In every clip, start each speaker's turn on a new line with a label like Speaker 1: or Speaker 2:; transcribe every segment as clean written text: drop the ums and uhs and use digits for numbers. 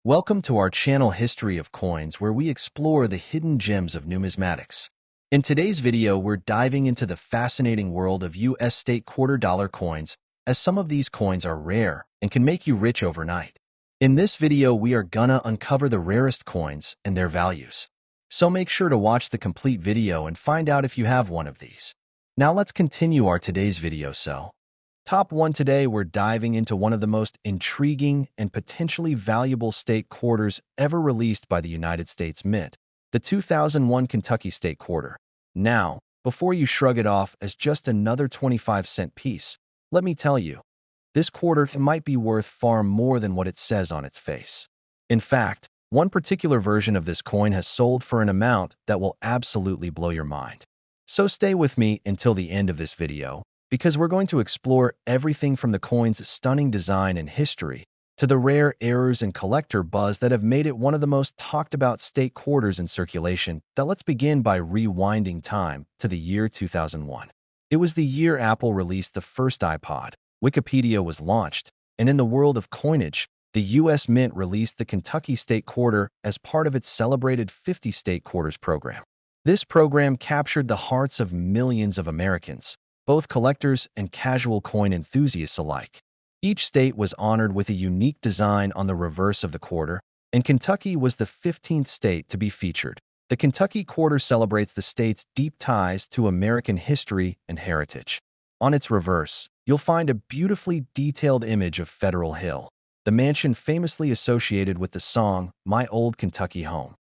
Speaker 1: Welcome to our channel History of Coins, where we explore the hidden gems of numismatics. In today's video, we're diving into the fascinating world of U.S. state quarter-dollar coins, as some of these coins are rare and can make you rich overnight. In this video, we are gonna uncover the rarest coins and their values. So make sure to watch the complete video and find out if you have one of these. Now let's continue our today's video. Top 1 today, we're diving into one of the most intriguing and potentially valuable state quarters ever released by the United States Mint, the 2001 Kentucky State Quarter. Now, before you shrug it off as just another 25-cent piece, let me tell you, this quarter might be worth far more than what it says on its face. In fact, one particular version of this coin has sold for an amount that will absolutely blow your mind. So stay with me until the end of this video, because we're going to explore everything from the coin's stunning design and history to the rare errors and collector buzz that have made it one of the most talked about state quarters in circulation. Now let's begin by rewinding time to the year 2001. It was the year Apple released the first iPod, Wikipedia was launched, and in the world of coinage, the U.S. Mint released the Kentucky State Quarter as part of its celebrated 50 State Quarters program. This program captured the hearts of millions of Americans, both collectors and casual coin enthusiasts alike. Each state was honored with a unique design on the reverse of the quarter, and Kentucky was the 15th state to be featured. The Kentucky Quarter celebrates the state's deep ties to American history and heritage. On its reverse, you'll find a beautifully detailed image of Federal Hill, the mansion famously associated with the song My Old Kentucky Home.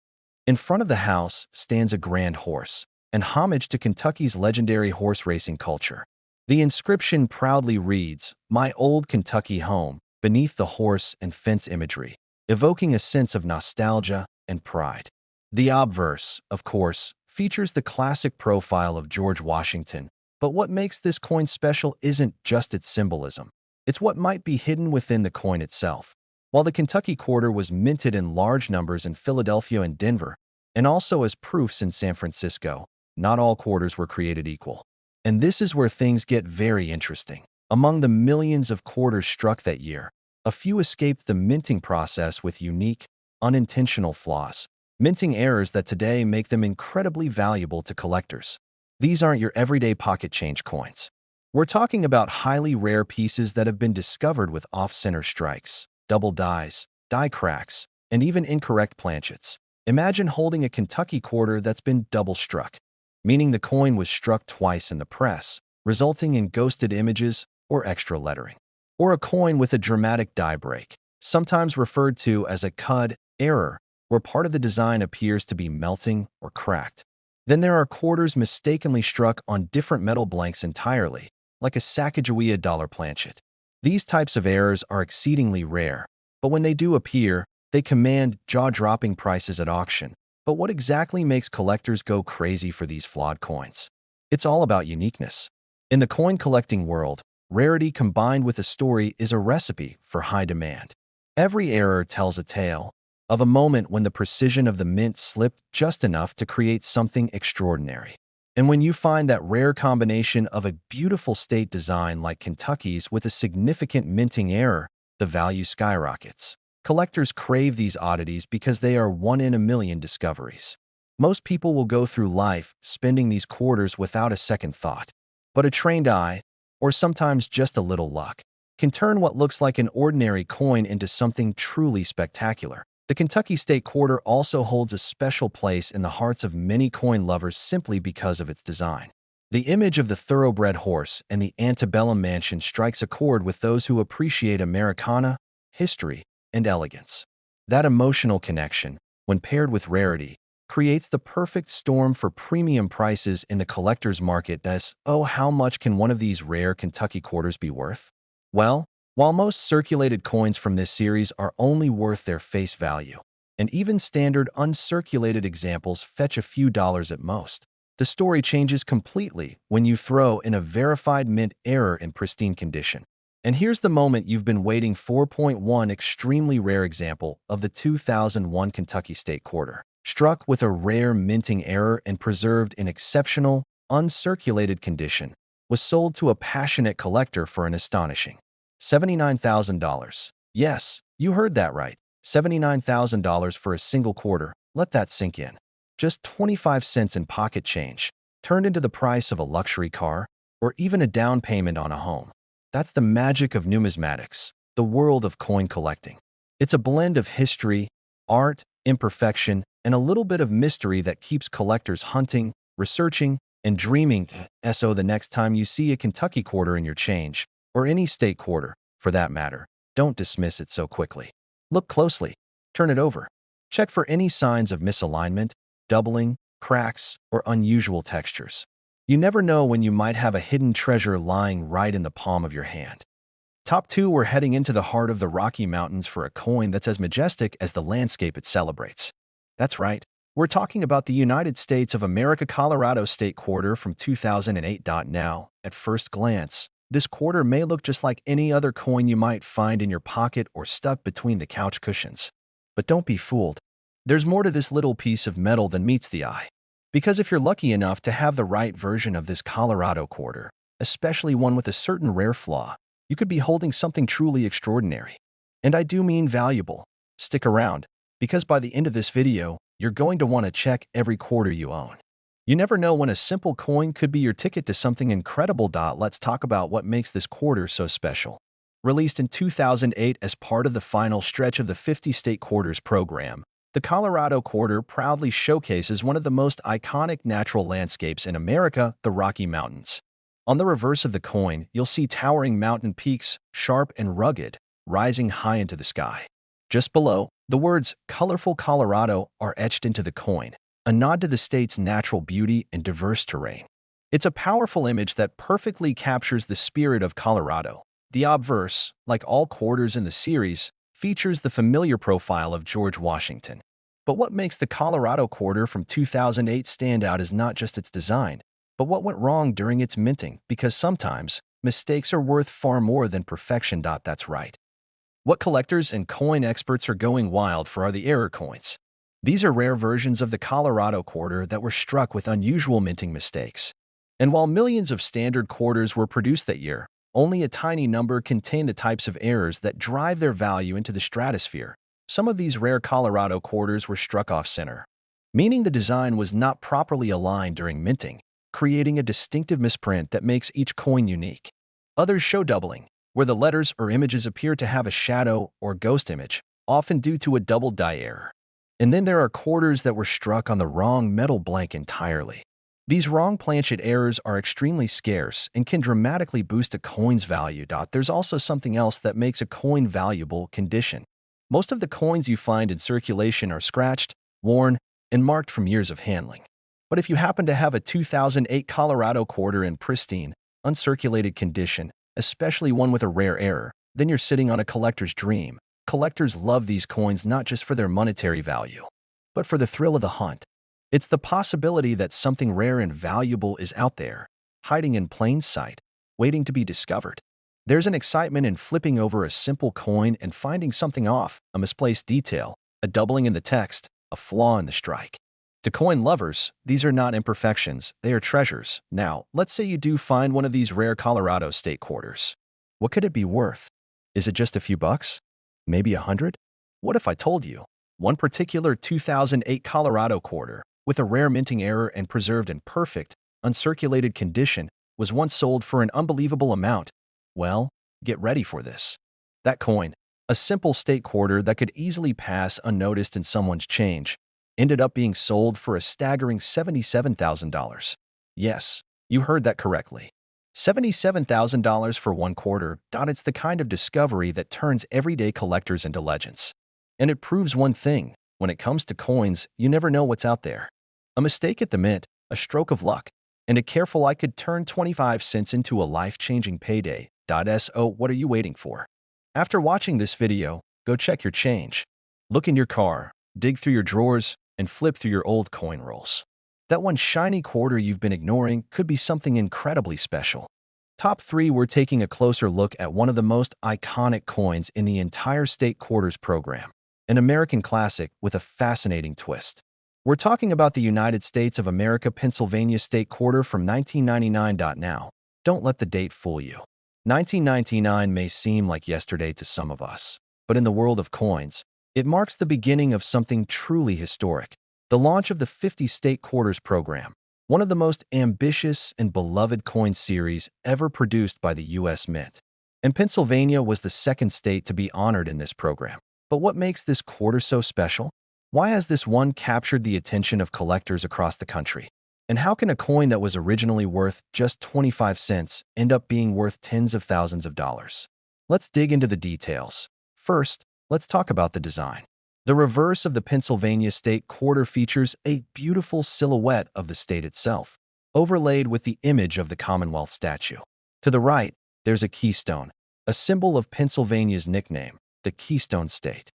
Speaker 1: In front of the house stands a grand horse, an homage to Kentucky's legendary horse racing culture. The inscription proudly reads, My Old Kentucky Home, beneath the horse and fence imagery, evoking a sense of nostalgia and pride. The obverse, of course, features the classic profile of George Washington, but what makes this coin special isn't just its symbolism. It's what might be hidden within the coin itself. While the Kentucky Quarter was minted in large numbers in Philadelphia and Denver, and also as proofs in San Francisco, not all quarters were created equal. And this is where things get very interesting. Among the millions of quarters struck that year, a few escaped the minting process with unique, unintentional flaws, minting errors that today make them incredibly valuable to collectors. These aren't your everyday pocket change coins. We're talking about highly rare pieces that have been discovered with off-center strikes, double dies, die cracks, and even incorrect planchets. Imagine holding a Kentucky quarter that's been double struck, meaning the coin was struck twice in the press, resulting in ghosted images or extra lettering. Or a coin with a dramatic die break, sometimes referred to as a cud error, where part of the design appears to be melting or cracked. Then there are quarters mistakenly struck on different metal blanks entirely, like a Sacagawea dollar planchet. These types of errors are exceedingly rare, but when they do appear, they command jaw-dropping prices at auction. But what exactly makes collectors go crazy for these flawed coins? It's all about uniqueness. In the coin collecting world, rarity combined with a story is a recipe for high demand. Every error tells a tale of a moment when the precision of the mint slipped just enough to create something extraordinary. And when you find that rare combination of a beautiful state design like Kentucky's with a significant minting error, the value skyrockets. Collectors crave these oddities because they are one-in-a-million discoveries. Most people will go through life spending these quarters without a second thought. But a trained eye, or sometimes just a little luck, can turn what looks like an ordinary coin into something truly spectacular. The Kentucky State Quarter also holds a special place in the hearts of many coin lovers simply because of its design. The image of the thoroughbred horse and the antebellum mansion strikes a chord with those who appreciate Americana, history, and elegance. That emotional connection, when paired with rarity, creates the perfect storm for premium prices in the collector's market. How much can one of these rare Kentucky quarters be worth? Well, while most circulated coins from this series are only worth their face value, and even standard uncirculated examples fetch a few dollars at most, the story changes completely when you throw in a verified mint error in pristine condition. And here's the moment you've been waiting for. One extremely rare example of the 2001 Kentucky State Quarter, struck with a rare minting error and preserved in exceptional, uncirculated condition, was sold to a passionate collector for an astonishing $79,000. Yes, you heard that right. $79,000 for a single quarter. Let that sink in. Just 25 cents in pocket change, turned into the price of a luxury car, or even a down payment on a home. That's the magic of numismatics, the world of coin collecting. It's a blend of history, art, imperfection, and a little bit of mystery that keeps collectors hunting, researching, and dreaming. So the next time you see a Kentucky quarter in your change, or any state quarter, for that matter, don't dismiss it so quickly. Look closely. Turn it over. Check for any signs of misalignment, doubling, cracks, or unusual textures. You never know when you might have a hidden treasure lying right in the palm of your hand. Top 2, we're heading into the heart of the Rocky Mountains for a coin that's as majestic as the landscape it celebrates. That's right. We're talking about the United States of America Colorado State Quarter from 2008. Now, at first glance, this quarter may look just like any other coin you might find in your pocket or stuck between the couch cushions. But don't be fooled. There's more to this little piece of metal than meets the eye. Because if you're lucky enough to have the right version of this Colorado quarter, especially one with a certain rare flaw, you could be holding something truly extraordinary. And I do mean valuable. Stick around, because by the end of this video, you're going to want to check every quarter you own. You never know when a simple coin could be your ticket to something incredible. Let's talk about what makes this quarter so special. Released in 2008 as part of the final stretch of the 50-state quarters program, the Colorado quarter proudly showcases one of the most iconic natural landscapes in America, the Rocky Mountains. On the reverse of the coin, you'll see towering mountain peaks, sharp and rugged, rising high into the sky. Just below, the words "Colorful Colorado" are etched into the coin, a nod to the state's natural beauty and diverse terrain. It's a powerful image that perfectly captures the spirit of Colorado. The obverse, like all quarters in the series, features the familiar profile of George Washington. But what makes the Colorado quarter from 2008 stand out is not just its design, but what went wrong during its minting, because sometimes mistakes are worth far more than perfection. That's right. What collectors and coin experts are going wild for are the error coins. These are rare versions of the Colorado quarter that were struck with unusual minting mistakes. And while millions of standard quarters were produced that year, only a tiny number contain the types of errors that drive their value into the stratosphere. Some of these rare Colorado quarters were struck off-center, meaning the design was not properly aligned during minting, creating a distinctive misprint that makes each coin unique. Others show doubling, where the letters or images appear to have a shadow or ghost image, often due to a double die error. And then there are quarters that were struck on the wrong metal blank entirely. These wrong planchet errors are extremely scarce and can dramatically boost a coin's value. There's also something else that makes a coin valuable: condition. Most of the coins you find in circulation are scratched, worn, and marked from years of handling. But if you happen to have a 2008 Colorado quarter in pristine, uncirculated condition, especially one with a rare error, then you're sitting on a collector's dream. Collectors love these coins not just for their monetary value, but for the thrill of the hunt. It's the possibility that something rare and valuable is out there, hiding in plain sight, waiting to be discovered. There's an excitement in flipping over a simple coin and finding something off, a misplaced detail, a doubling in the text, a flaw in the strike. To coin lovers, these are not imperfections, they are treasures. Now, let's say you do find one of these rare Colorado state quarters. What could it be worth? Is it just a few bucks? Maybe 100? What if I told you one particular 2008 Colorado quarter, with a rare minting error and preserved in perfect, uncirculated condition, was once sold for an unbelievable amount? Well, get ready for this. That coin, a simple state quarter that could easily pass unnoticed in someone's change, ended up being sold for a staggering $77,000. Yes, you heard that correctly. $77,000 for one quarter. It's the kind of discovery that turns everyday collectors into legends. And it proves one thing: when it comes to coins, you never know what's out there. A mistake at the mint, a stroke of luck, and a careful eye could turn 25 cents into a life-changing payday. So what are you waiting for? After watching this video, go check your change. Look in your car, dig through your drawers, and flip through your old coin rolls. That one shiny quarter you've been ignoring could be something incredibly special. Top 3, we're taking a closer look at one of the most iconic coins in the entire state quarters program, an American classic with a fascinating twist. We're talking about the United States of America Pennsylvania State Quarter from 1999. Now, don't let the date fool you. 1999 may seem like yesterday to some of us, but in the world of coins, It marks the beginning of something truly historic, the launch of the 50 State Quarters program, one of the most ambitious and beloved coin series ever produced by the U.S. Mint. And Pennsylvania was the second state to be honored in this program. But what makes this quarter so special? Why has this one captured the attention of collectors across the country? And how can a coin that was originally worth just 25 cents end up being worth tens of thousands of dollars? Let's dig into the details. First, let's talk about the design. The reverse of the Pennsylvania State Quarter features a beautiful silhouette of the state itself, overlaid with the image of the Commonwealth statue. To the right, there's a keystone, a symbol of Pennsylvania's nickname, the Keystone State.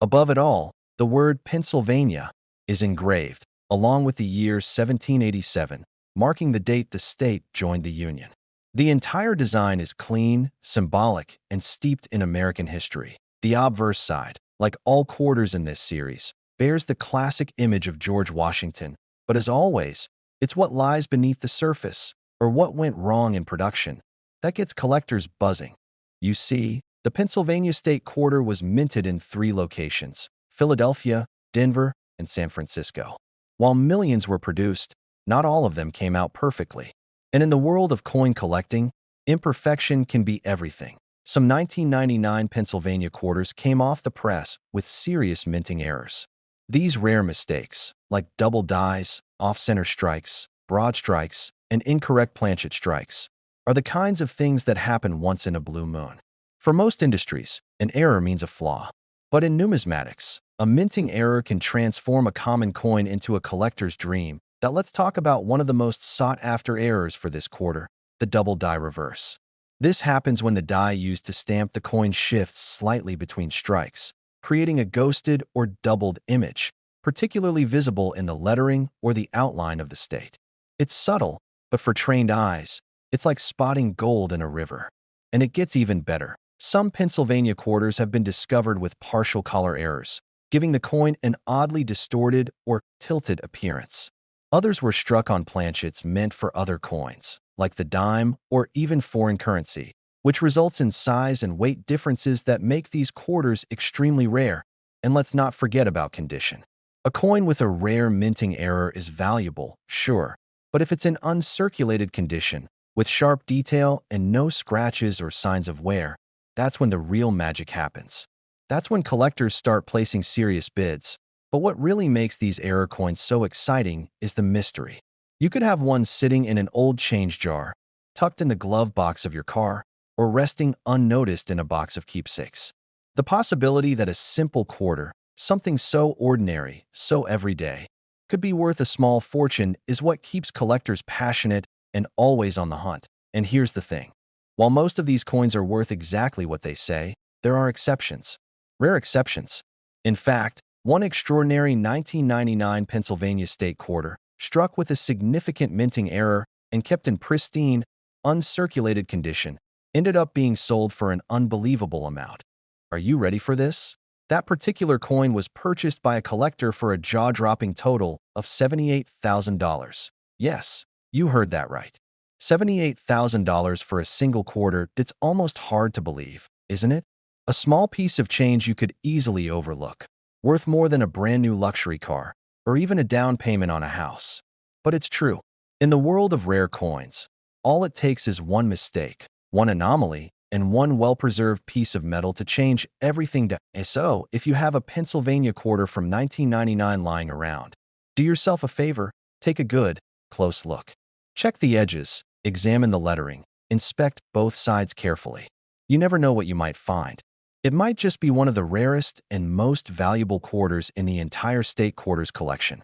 Speaker 1: Above it all, the word Pennsylvania is engraved, along with the year 1787, marking the date the state joined the Union. The entire design is clean, symbolic, and steeped in American history. The obverse side, like all quarters in this series, bears the classic image of George Washington, but as always, it's what lies beneath the surface, or what went wrong in production, that gets collectors buzzing. You see, the Pennsylvania State Quarter was minted in 3 locations: Philadelphia, Denver, and San Francisco. While millions were produced, not all of them came out perfectly. And in the world of coin collecting, imperfection can be everything. Some 1999 Pennsylvania quarters came off the press with serious minting errors. These rare mistakes, like double dies, off-center strikes, broad strikes, and incorrect planchet strikes, are the kinds of things that happen once in a blue moon. For most industries, an error means a flaw. But in numismatics, a minting error can transform a common coin into a collector's dream. Now let's talk about one of the most sought-after errors for this quarter, the double die reverse. This happens when the die used to stamp the coin shifts slightly between strikes, creating a ghosted or doubled image, particularly visible in the lettering or the outline of the state. It's subtle, but for trained eyes, it's like spotting gold in a river. And it gets even better. Some Pennsylvania quarters have been discovered with partial color errors, giving the coin an oddly distorted or tilted appearance. Others were struck on planchets meant for other coins, like the dime or even foreign currency, which results in size and weight differences that make these quarters extremely rare. And let's not forget about condition. A coin with a rare minting error is valuable, sure, but if it's in uncirculated condition, with sharp detail and no scratches or signs of wear, that's when the real magic happens. That's when collectors start placing serious bids. But what really makes these error coins so exciting is the mystery. You could have one sitting in an old change jar, tucked in the glove box of your car, or resting unnoticed in a box of keepsakes. The possibility that a simple quarter, something so ordinary, so everyday, could be worth a small fortune is what keeps collectors passionate and always on the hunt. And here's the thing. While most of these coins are worth exactly what they say, there are exceptions. Rare exceptions. In fact, one extraordinary 1999 Pennsylvania State Quarter, struck with a significant minting error and kept in pristine, uncirculated condition, ended up being sold for an unbelievable amount. Are you ready for this? That particular coin was purchased by a collector for a jaw-dropping total of $78,000. Yes, you heard that right. $78,000 for a single quarter. That's almost hard to believe, isn't it? A small piece of change you could easily overlook, worth more than a brand new luxury car, or even a down payment on a house. But it's true. In the world of rare coins, all it takes is one mistake, one anomaly, and one well-preserved piece of metal to change everything. So, if you have a Pennsylvania quarter from 1999 lying around, do yourself a favor, take a good, close look. Check the edges, examine the lettering, inspect both sides carefully. You never know what you might find. It might just be one of the rarest and most valuable quarters in the entire State Quarters collection.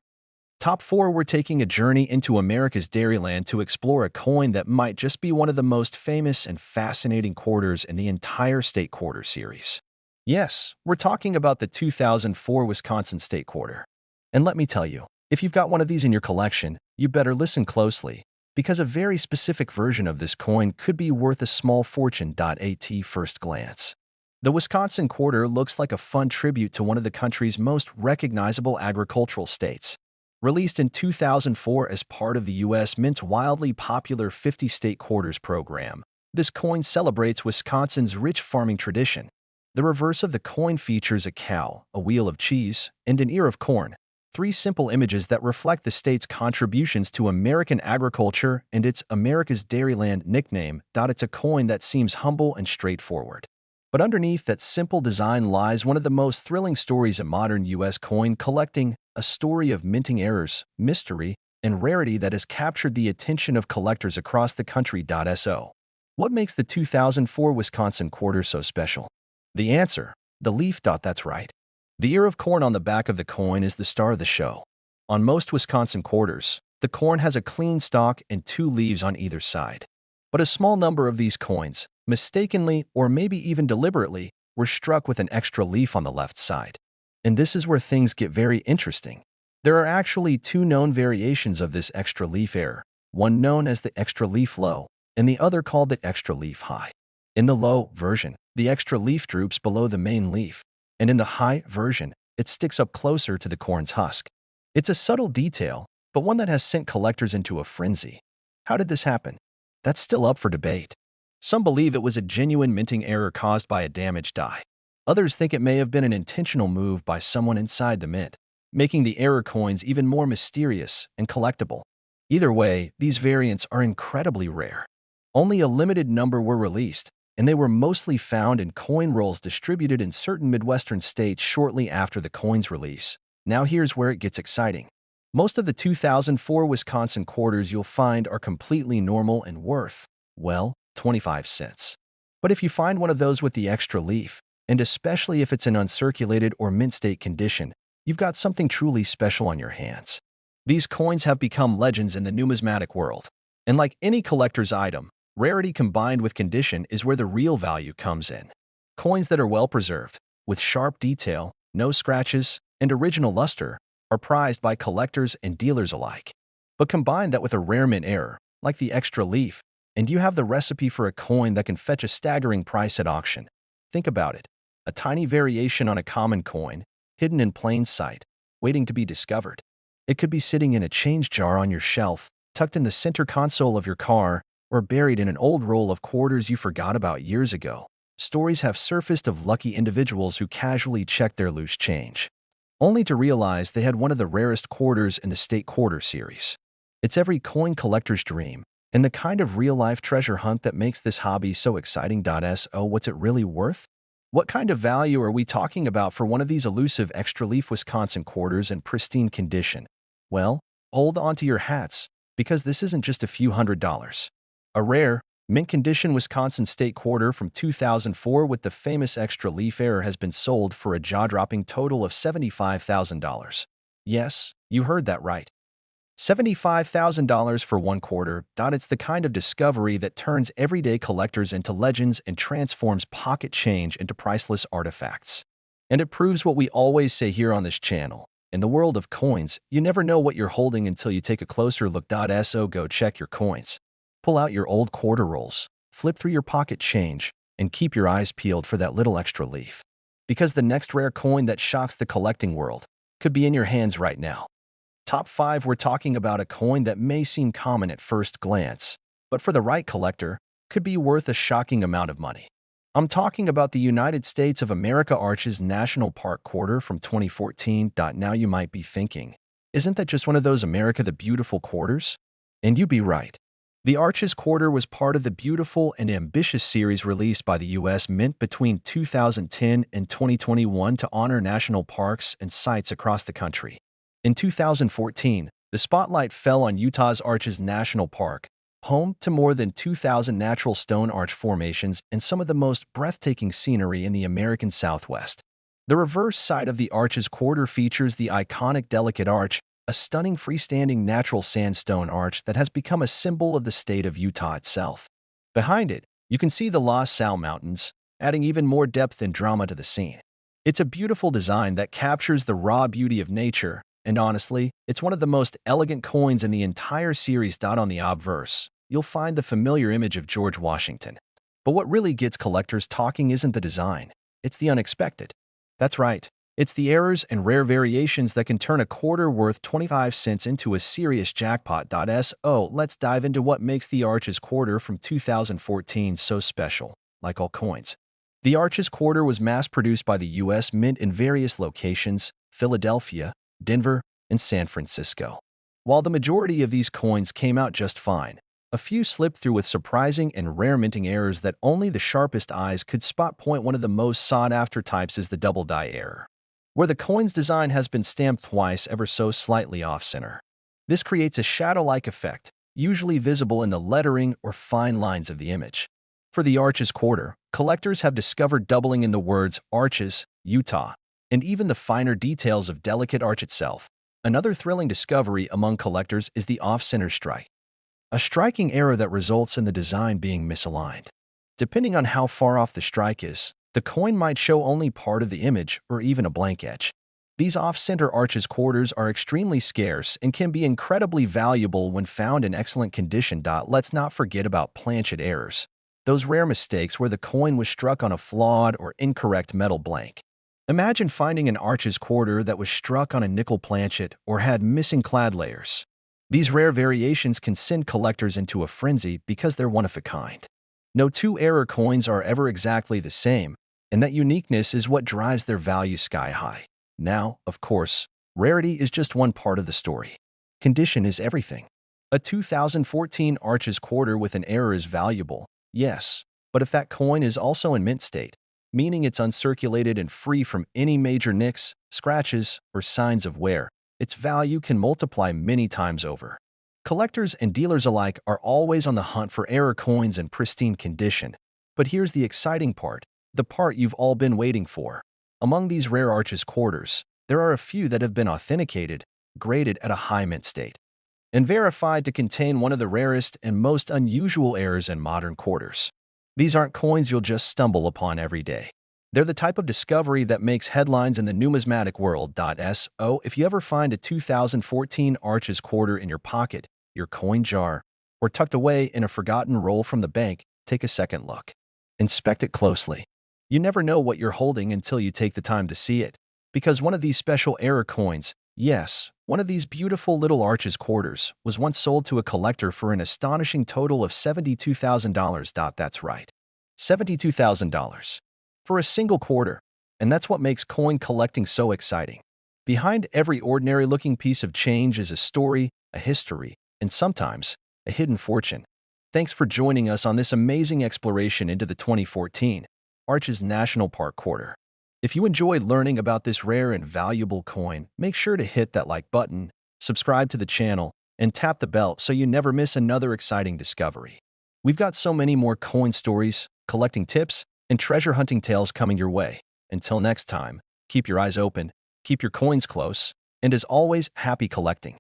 Speaker 1: Top 4, we're taking a journey into America's Dairyland to explore a coin that might just be one of the most famous and fascinating quarters in the entire State Quarter series. Yes, we're talking about the 2004 Wisconsin State Quarter. And let me tell you, if you've got one of these in your collection, you better listen closely, because a very specific version of this coin could be worth a small fortune. At first glance, the Wisconsin Quarter looks like a fun tribute to one of the country's most recognizable agricultural states. Released in 2004 as part of the U.S. Mint's wildly popular 50 State Quarters program, this coin celebrates Wisconsin's rich farming tradition. The reverse of the coin features a cow, a wheel of cheese, and an ear of corn. Three simple images that reflect the state's contributions to American agriculture and its America's Dairyland nickname. It's a coin that seems humble and straightforward. But underneath that simple design lies one of the most thrilling stories in modern U.S. coin collecting, a story of minting errors, mystery, and rarity that has captured the attention of collectors across the country. So, what makes the 2004 Wisconsin quarter so special? The answer: the leaf. That's right. The ear of corn on the back of the coin is the star of the show. On most Wisconsin quarters, the corn has a clean stalk and two leaves on either side. But a small number of these coins, mistakenly or maybe even deliberately, were struck with an extra leaf on the left side. And this is where things get very interesting. There are actually two known variations of this extra leaf error, one known as the extra leaf low, and the other called the extra leaf high. In the low version, the extra leaf droops below the main leaf, and in the high version, it sticks up closer to the corn's husk. It's a subtle detail, but one that has sent collectors into a frenzy. How did this happen? That's still up for debate. Some believe it was a genuine minting error caused by a damaged die. Others think it may have been an intentional move by someone inside the mint, making the error coins even more mysterious and collectible. Either way, these variants are incredibly rare. Only a limited number were released, and they were mostly found in coin rolls distributed in certain Midwestern states shortly after the coin's release. Now here's where it gets exciting. Most of the 2004 Wisconsin quarters you'll find are completely normal and worth, well, 25 cents. But if you find one of those with the extra leaf, and especially if it's in uncirculated or mint state condition, you've got something truly special on your hands. These coins have become legends in the numismatic world. And like any collector's item, rarity combined with condition is where the real value comes in. Coins that are well preserved, with sharp detail, no scratches, and original luster, are prized by collectors and dealers alike. But combine that with a rare mint error, like the extra leaf, and you have the recipe for a coin that can fetch a staggering price at auction. Think about it. A tiny variation on a common coin, hidden in plain sight, waiting to be discovered. It could be sitting in a change jar on your shelf, tucked in the center console of your car, or buried in an old roll of quarters you forgot about years ago. Stories have surfaced of lucky individuals who casually checked their loose change, only to realize they had one of the rarest quarters in the state quarter series. It's every coin collector's dream, and the kind of real-life treasure hunt that makes this hobby so exciting. So, what's it really worth? What kind of value are we talking about for one of these elusive extra leaf Wisconsin quarters in pristine condition? Well, hold on to your hats, because this isn't just a few $100s. A rare, mint-condition Wisconsin state quarter from 2004 with the famous extra leaf error has been sold for a jaw-dropping total of $75,000. Yes, you heard that right. $75,000 for one quarter. It's the kind of discovery that turns everyday collectors into legends and transforms pocket change into priceless artifacts. And it proves what we always say here on this channel. In the world of coins, you never know what you're holding until you take a closer look. So go check your coins. Pull out your old quarter rolls, flip through your pocket change, and keep your eyes peeled for that little extra leaf. Because the next rare coin that shocks the collecting world could be in your hands right now. Top 5, we're talking about a coin that may seem common at first glance, but for the right collector, could be worth a shocking amount of money. I'm talking about the United States of America Arches National Park quarter from 2014. Now you might be thinking, isn't that just one of those America the Beautiful quarters? And you'd be right. The Arches quarter was part of the Beautiful and Ambitious series released by the U.S. Mint between 2010 and 2021 to honor national parks and sites across the country. In 2014, the spotlight fell on Utah's Arches National Park, home to more than 2,000 natural stone arch formations and some of the most breathtaking scenery in the American Southwest. The reverse side of the Arches quarter features the iconic Delicate Arch, a stunning freestanding natural sandstone arch that has become a symbol of the state of Utah itself. Behind it, you can see the La Salle Mountains, adding even more depth and drama to the scene. It's a beautiful design that captures the raw beauty of nature, and honestly, it's one of the most elegant coins in the entire series. On the obverse, you'll find the familiar image of George Washington. But what really gets collectors talking isn't the design, it's the unexpected. That's right. It's the errors and rare variations that can turn a quarter worth 25 cents into a serious jackpot. So let's dive into what makes the Arches quarter from 2014 so special. Like all coins, The Arches quarter was mass-produced by the U.S. Mint in various locations: Philadelphia, Denver, and San Francisco. While the majority of these coins came out just fine, a few slipped through with surprising and rare minting errors that only the sharpest eyes could spot. One of the most sought-after types is the double die error, where the coin's design has been stamped twice ever so slightly off-center. This creates a shadow-like effect, usually visible in the lettering or fine lines of the image. For the Arches quarter, collectors have discovered doubling in the words Arches, Utah, and even the finer details of delicate arch itself. Another thrilling discovery among collectors is the off-center strike, a striking error that results in the design being misaligned. Depending on how far off the strike is, the coin might show only part of the image or even a blank edge. These off-center Arches quarters are extremely scarce and can be incredibly valuable when found in excellent condition. Let's not forget about planchet errors, those rare mistakes where the coin was struck on a flawed or incorrect metal blank. Imagine finding an Arches quarter that was struck on a nickel planchet or had missing clad layers. These rare variations can send collectors into a frenzy because they're one of a kind. No two error coins are ever exactly the same, and that uniqueness is what drives their value sky high. Now, of course, rarity is just one part of the story. Condition is everything. A 2014 Arches quarter with an error is valuable, yes, but if that coin is also in mint state, meaning it's uncirculated and free from any major nicks, scratches, or signs of wear, its value can multiply many times over. Collectors and dealers alike are always on the hunt for error coins in pristine condition. But here's the exciting part, the part you've all been waiting for. Among these rare Arches quarters, there are a few that have been authenticated, graded at a high mint state, and verified to contain one of the rarest and most unusual errors in modern quarters. These aren't coins you'll just stumble upon every day. They're the type of discovery that makes headlines in the numismatic world. So, if you ever find a 2014 Arches quarter in your pocket, your coin jar, or tucked away in a forgotten roll from the bank, take a second look. Inspect it closely. You never know what you're holding until you take the time to see it. Because one of these special error coins, yes, one of these beautiful little Arches quarters, was once sold to a collector for an astonishing total of $72,000. That's right, $72,000. For a single quarter. And that's what makes coin collecting so exciting. Behind every ordinary-looking piece of change is a story, a history, and sometimes a hidden fortune. Thanks for joining us on this amazing exploration into the 2014 Arches National Park quarter. If you enjoyed learning about this rare and valuable coin, make sure to hit that like button, subscribe to the channel, and tap the bell so you never miss another exciting discovery. We've got so many more coin stories, collecting tips, and treasure hunting tales coming your way. Until next time, keep your eyes open, keep your coins close, and as always, happy collecting.